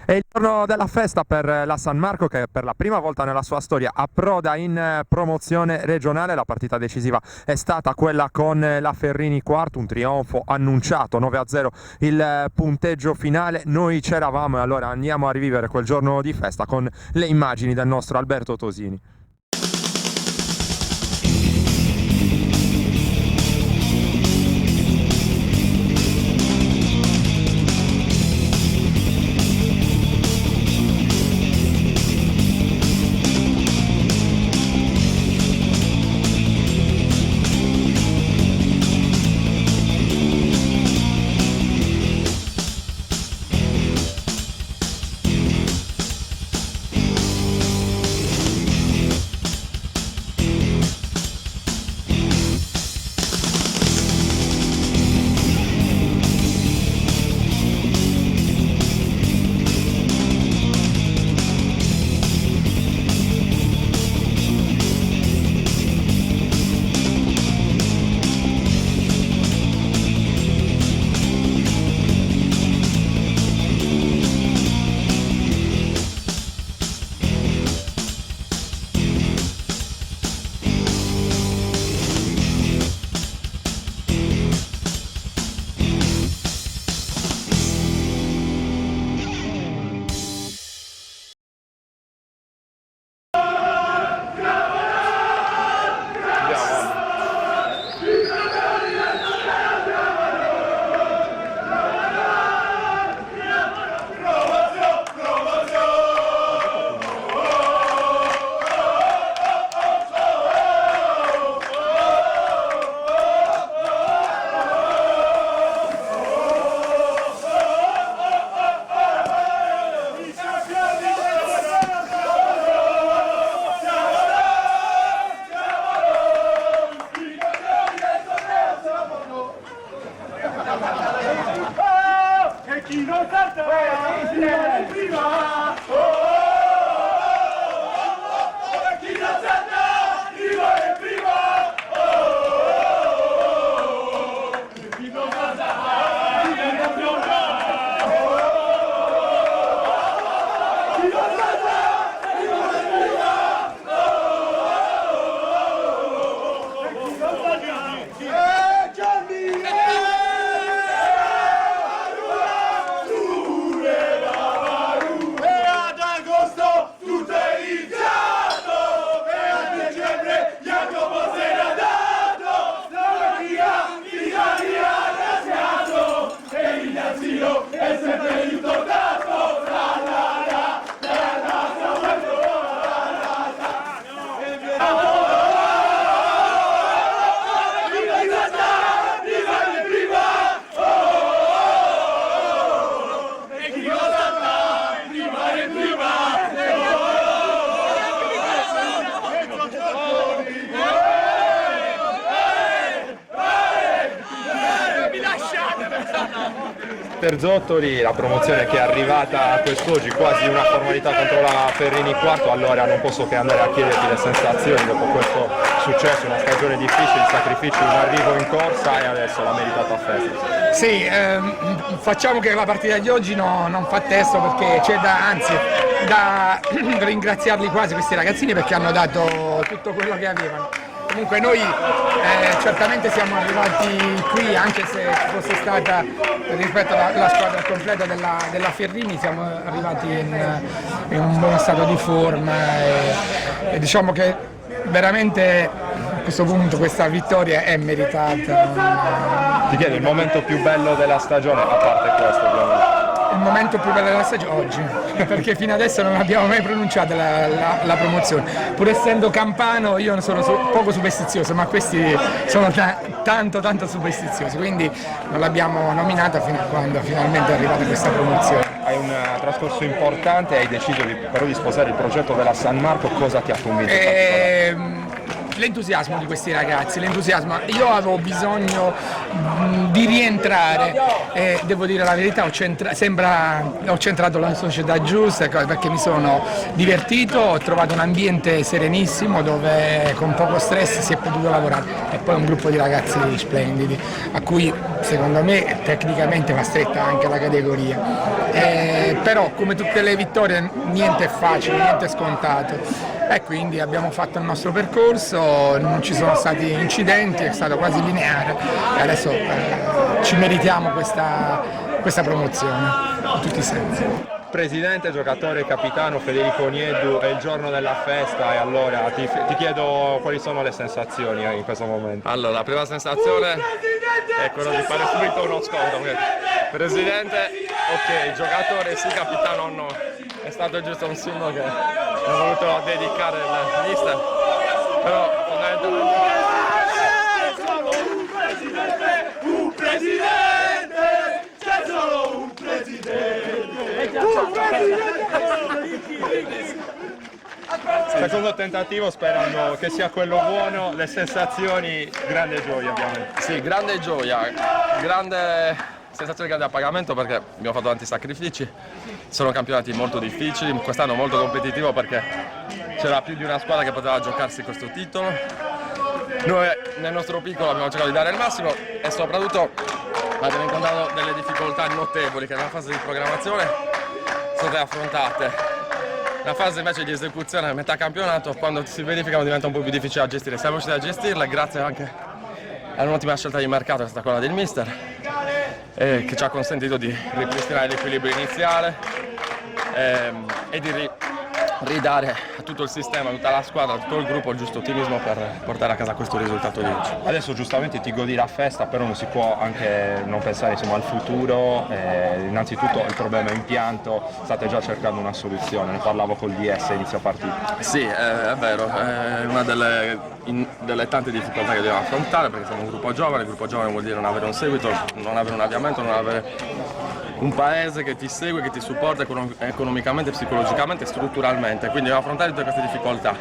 È il giorno della festa per la San Marco, che per la prima volta nella sua storia approda in promozione regionale. La partita decisiva è stata quella con la Ferrini quarto, un trionfo annunciato, 9-0 il punteggio finale. Noi c'eravamo e allora andiamo a rivivere quel giorno di festa con le immagini del nostro Alberto Tosini. Terzottoli, la promozione che è arrivata quest'oggi, quasi una formalità contro la Ferrini quarto. Allora non posso che andare a chiederti le sensazioni dopo questo successo, una stagione difficile, il sacrificio, un arrivo in corsa e adesso la meritata festa. Sì, facciamo che la partita di oggi non fa testo, perché c'è da ringraziarli quasi questi ragazzini, perché hanno dato tutto quello che avevano. Comunque noi certamente siamo arrivati qui, anche se ci fosse stata rispetto alla squadra completa della Ferrini, siamo arrivati in un buono stato di forma e diciamo che veramente a questo punto questa vittoria è meritata. Ti chiedo il momento più bello della stagione, a parte questo ovviamente. Il il momento più bello della stagione oggi, perché fino adesso non abbiamo mai pronunciato la promozione. Pur essendo campano io sono poco superstizioso, ma questi sono tanto superstiziosi, quindi non l'abbiamo nominata fino a quando finalmente è arrivata questa promozione. Hai un trascorso importante, hai deciso però di sposare il progetto della San Marco, cosa ti ha convinto? L'entusiasmo di questi ragazzi, l'entusiasmo. Io avevo bisogno di rientrare e devo dire la verità, ho centrato la società giusta perché mi sono divertito, ho trovato un ambiente serenissimo dove con poco stress si è potuto lavorare e poi un gruppo di ragazzi splendidi a cui secondo me tecnicamente va stretta anche la categoria. Però come tutte le vittorie niente è facile, niente è scontato. E quindi abbiamo fatto il nostro percorso, non ci sono stati incidenti, è stato quasi lineare e adesso ci meritiamo questa promozione in tutti i sensi. Presidente, giocatore, capitano Federico Nieddu, è il giorno della festa e allora ti chiedo quali sono le sensazioni in questo momento. Allora, la prima sensazione è quella di fare subito uno sconto. Presidente, ok, giocatore sì, capitano no. È stato giusto un simbolo che ho voluto dedicare al mister, però fondamentalmente... Un presidente, c'è solo un presidente. Secondo tentativo, sperando che sia quello buono, le sensazioni, grande gioia ovviamente. Sì, grande gioia, grande sensazione, grande appagamento perché abbiamo fatto tanti sacrifici, sono campionati molto difficili, quest'anno molto competitivo perché c'era più di una squadra che poteva giocarsi questo titolo. Noi nel nostro piccolo abbiamo cercato di dare il massimo e soprattutto abbiamo incontrato delle difficoltà notevoli che nella fase di programmazione sono state affrontate. La fase invece di esecuzione a metà campionato, quando si verificano, diventa un po' più difficile da gestire. Siamo riusciti a gestirla grazie anche a un'ottima scelta di mercato che è stata quella del mister, che ci ha consentito di ripristinare l'equilibrio iniziale e di ridare a tutto il sistema, a tutta la squadra, a tutto il gruppo il giusto ottimismo per portare a casa questo risultato di oggi. Adesso giustamente ti godi la festa, però non si può anche non pensare insomma, al futuro. Innanzitutto il problema impianto, state già cercando una soluzione, ne parlavo col DS inizio partita. Sì, è vero, è una delle tante difficoltà che dobbiamo affrontare perché siamo un gruppo giovane, il gruppo giovane vuol dire non avere un seguito, non avere un avviamento, non avere un paese che ti segue, che ti supporta economicamente, psicologicamente e strutturalmente, quindi dobbiamo affrontare tutte queste difficoltà.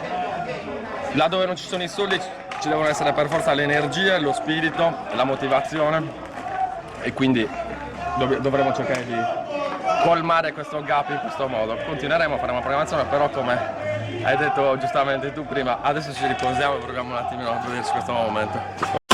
Laddove non ci sono i soldi ci devono essere per forza le energie, lo spirito, la motivazione e quindi dovremo cercare di colmare questo gap in questo modo. Continueremo a fare una programmazione, però come hai detto giustamente tu prima, adesso ci riposiamo e proviamo un attimino a goderci questo momento.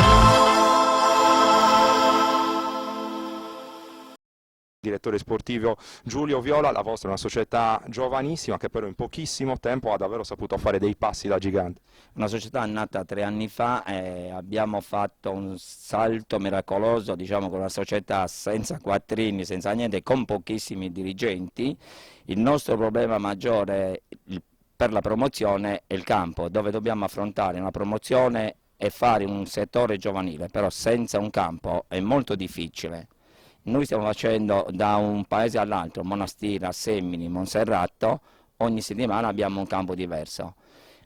Direttore sportivo Giulio Viola, la vostra è una società giovanissima che però in pochissimo tempo ha davvero saputo fare dei passi da gigante. Una società nata 3 anni fa e abbiamo fatto un salto miracoloso, diciamo, con una società senza quattrini, senza niente, con pochissimi dirigenti. Il nostro problema maggiore per la promozione è il campo, dove dobbiamo affrontare una promozione e fare un settore giovanile, però senza un campo è molto difficile. Noi stiamo facendo da un paese all'altro, Monastira, Semini, Monserrato, ogni settimana abbiamo un campo diverso.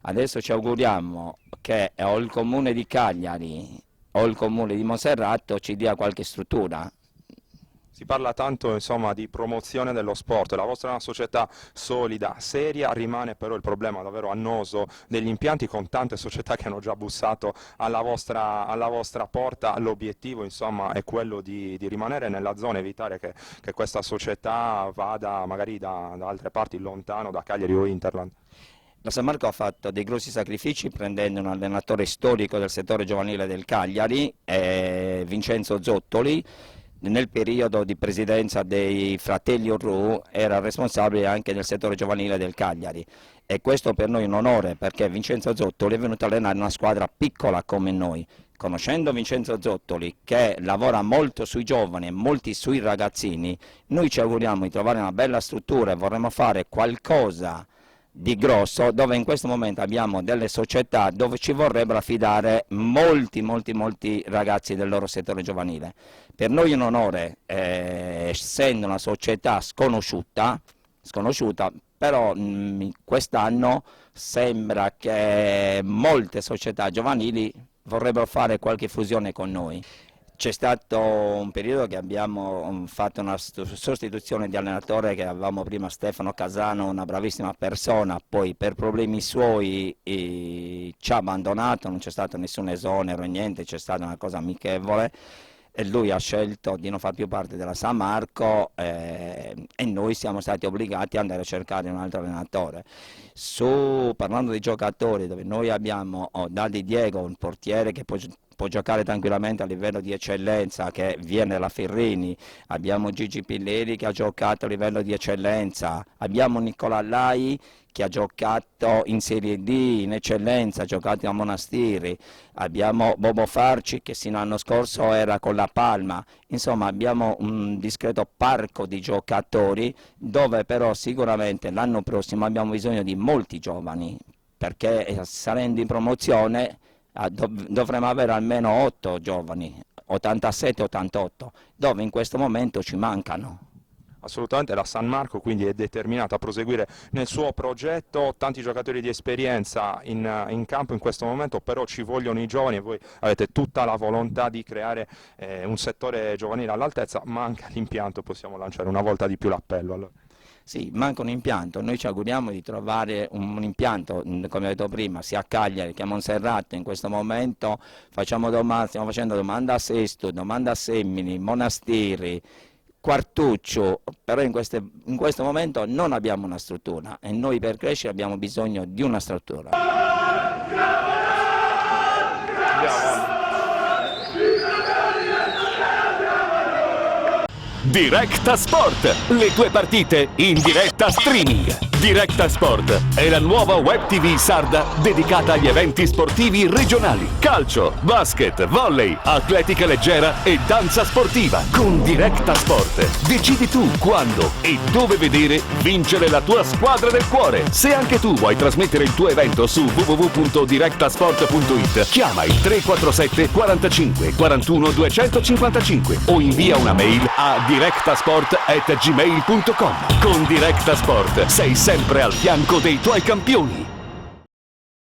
Adesso ci auguriamo che o il comune di Cagliari o il comune di Monserrato ci dia qualche struttura. Si parla tanto insomma di promozione dello sport, la vostra è una società solida, seria, rimane però il problema davvero annoso degli impianti con tante società che hanno già bussato alla vostra porta. L'obiettivo insomma è quello di rimanere nella zona, evitare che questa società vada magari da altre parti, lontano da Cagliari o Interland. La San Marco ha fatto dei grossi sacrifici prendendo un allenatore storico del settore giovanile del Cagliari, Vincenzo Zottoli. Nel periodo di presidenza dei fratelli Urru era responsabile anche del settore giovanile del Cagliari e questo per noi è un onore perché Vincenzo Zottoli è venuto a allenare una squadra piccola come noi. Conoscendo Vincenzo Zottoli che lavora molto sui giovani e molti sui ragazzini, noi ci auguriamo di trovare una bella struttura e vorremmo fare qualcosa di grosso, dove in questo momento abbiamo delle società dove ci vorrebbero affidare molti ragazzi del loro settore giovanile. Per noi è un onore, essendo una società sconosciuta, però quest'anno sembra che molte società giovanili vorrebbero fare qualche fusione con noi. C'è stato un periodo che abbiamo fatto una sostituzione di allenatore, che avevamo prima Stefano Casano, una bravissima persona, poi per problemi suoi ci ha abbandonato, non c'è stato nessun esonero, niente, c'è stata una cosa amichevole e lui ha scelto di non far più parte della San Marco e noi siamo stati obbligati ad andare a cercare un altro allenatore. Parlando di giocatori, dove noi abbiamo Daddy Diego, un portiere che può giocare tranquillamente a livello di eccellenza, che viene dalla Ferrini, abbiamo Gigi Pilleri che ha giocato a livello di eccellenza, abbiamo Nicola Lai che ha giocato in Serie D in eccellenza, ha giocato a Monastiri, abbiamo Bobo Farci che sino all'anno scorso era con la Palma, insomma abbiamo un discreto parco di giocatori, dove però sicuramente l'anno prossimo abbiamo bisogno di molti giovani, perché salendo in promozione dovremmo avere almeno 8 giovani, 87-88, dove in questo momento ci mancano. Assolutamente, la San Marco quindi è determinata a proseguire nel suo progetto, tanti giocatori di esperienza in campo in questo momento, però ci vogliono i giovani e voi avete tutta la volontà di creare un settore giovanile all'altezza. Manca l'impianto, possiamo lanciare una volta di più l'appello allora. Sì, manca un impianto, noi ci auguriamo di trovare un impianto, come ho detto prima, sia a Cagliari che a Monserrato. In questo momento stiamo facendo domanda a Sesto, domanda a Semmini, Monastiri, Quartuccio, però in questo momento non abbiamo una struttura e noi per crescere abbiamo bisogno di una struttura. Directa Sport, le tue partite in diretta streaming. Directa Sport è la nuova web TV sarda dedicata agli eventi sportivi regionali. Calcio, basket, volley, atletica leggera e danza sportiva. Con Directa Sport decidi tu quando e dove vedere vincere la tua squadra del cuore. Se anche tu vuoi trasmettere il tuo evento su www.directasport.it, chiama il 347 45 41 255 o invia una mail a directasport@gmail.com. Con Directa Sport sei sempre al fianco dei tuoi campioni.